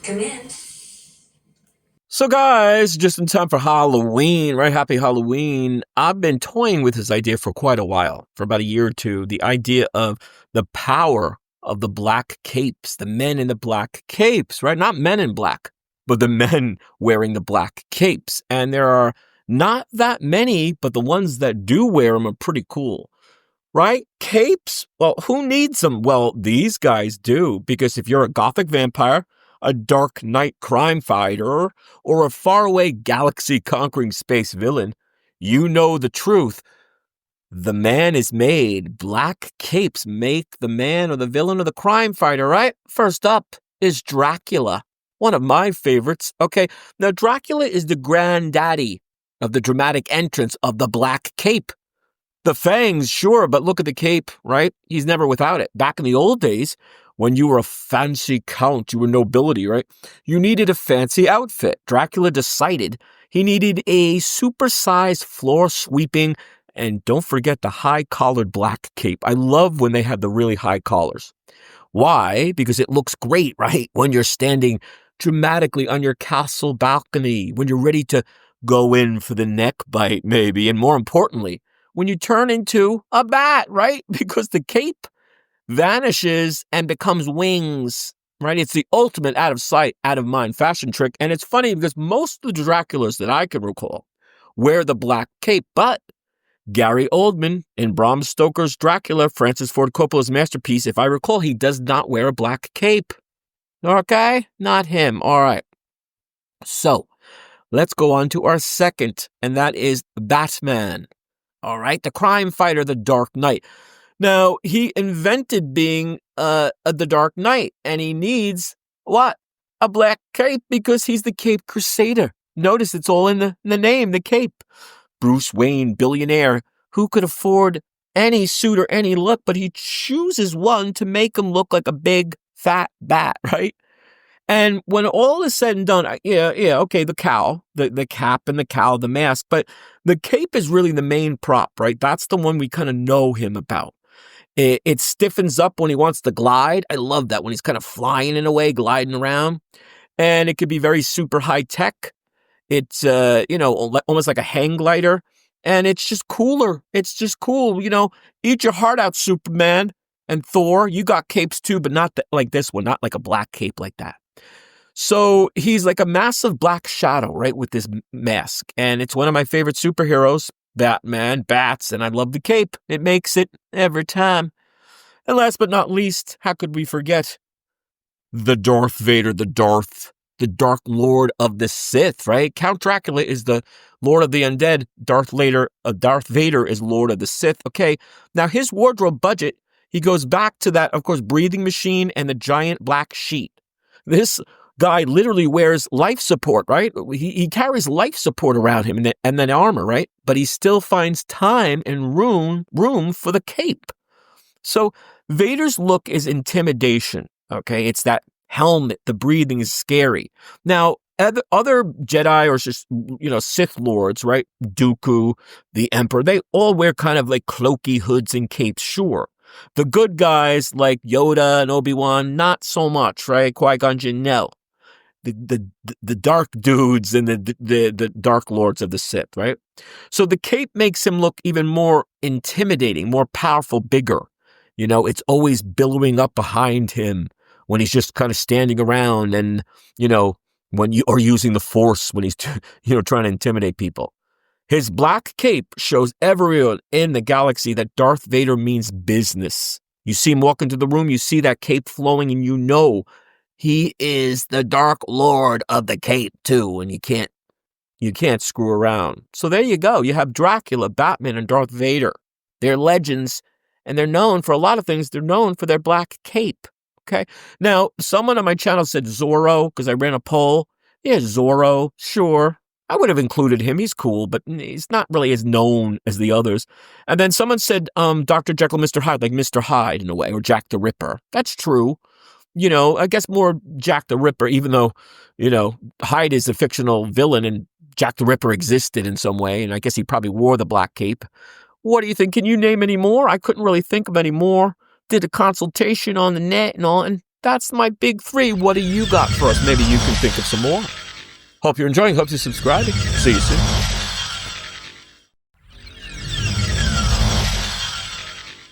Come in. So guys, just in time for Halloween, right? Happy Halloween. I've been toying with this idea for quite a while, for about a year or two. The idea of the power of the black capes, the men in the black capes, right? Not men in black, but the men wearing the black capes. And there are not that many, but the ones that do wear them are pretty cool. Right? Capes? Well, who needs them? Well, these guys do, because if you're a gothic vampire, a dark knight crime fighter, or a faraway galaxy-conquering space villain, you know the truth. The man is made. Black capes make the man or the villain or the crime fighter, right? First up is Dracula, one of my favorites. Okay, now Dracula is the granddaddy of the dramatic entrance of the black cape. The fangs, sure, but look at the cape, right? He's never without it. Back in the old days, when you were a fancy count, you were nobility, right? You needed a fancy outfit. Dracula decided he needed a supersized floor sweeping, and don't forget the high-collared black cape. I love when they have the really high collars. Why? Because it looks great, right? When you're standing dramatically on your castle balcony, when you're ready to go in for the neck bite, maybe, and more importantly, when you turn into a bat, right? Because the cape vanishes and becomes wings, right? It's the ultimate out of sight, out of mind fashion trick. And it's funny because most of the Draculas that I can recall wear the black cape, but Gary Oldman in Bram Stoker's Dracula, Francis Ford Coppola's masterpiece, if I recall, he does not wear a black cape. Okay? Not him. All right. So let's go on to our second, and that is Batman. All right, the crime fighter, the Dark Knight. Now, he invented being the Dark Knight, and he needs, what? A black cape, because he's the Cape Crusader. Notice it's all in the name, the cape. Bruce Wayne, billionaire, who could afford any suit or any look, but he chooses one to make him look like a big, fat bat, right? And when all is said and done, okay, the cowl, the cap and the cowl, the mask, but the cape is really the main prop, right? That's the one we kind of know him about. It stiffens up when he wants to glide. I love that when he's kind of flying in a way, gliding around. And it could be very super high tech. It's, almost like a hang glider. And it's just cooler. It's just cool. Eat your heart out, Superman and Thor. You got capes too, but not like this one, not like a black cape like that. So he's like a massive black shadow, right, with this mask. And it's one of my favorite superheroes, Batman, bats, and I love the cape. It makes it every time. And last but not least, how could we forget the Darth Vader, the Dark Lord of the Sith, right? Count Dracula is the Lord of the Undead. Darth Vader is Lord of the Sith. Okay, now his wardrobe budget, he goes back to that, of course, breathing machine and the giant black sheet. This guy literally wears life support, right? He carries life support around him and then armor, right? But he still finds time and room for the cape. So Vader's look is intimidation, okay? It's that helmet, the breathing is scary. Now, other Jedi or just, Sith lords, right? Dooku, the Emperor, they all wear kind of like cloaky hoods and capes, sure. The good guys like Yoda and Obi-Wan, not so much, right? Qui-Gon Jinn, no. The dark dudes and the dark lords of the Sith, right? So the cape makes him look even more intimidating, more powerful, bigger. It's always billowing up behind him when he's just kind of standing around and, when you are using the Force when he's, trying to intimidate people. His black cape shows everyone in the galaxy that Darth Vader means business. You see him walk into the room, you see that cape flowing, and you know he is the Dark Lord of the Cape too, and you can't screw around. So there you go. You have Dracula, Batman, and Darth Vader. They're legends, and they're known for a lot of things. They're known for their black cape. Okay. Now, someone on my channel said Zorro, because I ran a poll. Yeah, Zorro, sure. I would have included him. He's cool, but he's not really as known as the others. And then someone said Dr. Jekyll, Mr. Hyde, like Mr. Hyde in a way, or Jack the Ripper. That's true. I guess more Jack the Ripper, even though, Hyde is a fictional villain and Jack the Ripper existed in some way, and I guess he probably wore the black cape. What do you think? Can you name any more? I couldn't really think of any more. Did a consultation on the net and all, and That's my big three. What do you got for us? Maybe you can think of some more. Hope you're enjoying. Hope you're subscribing. See you soon.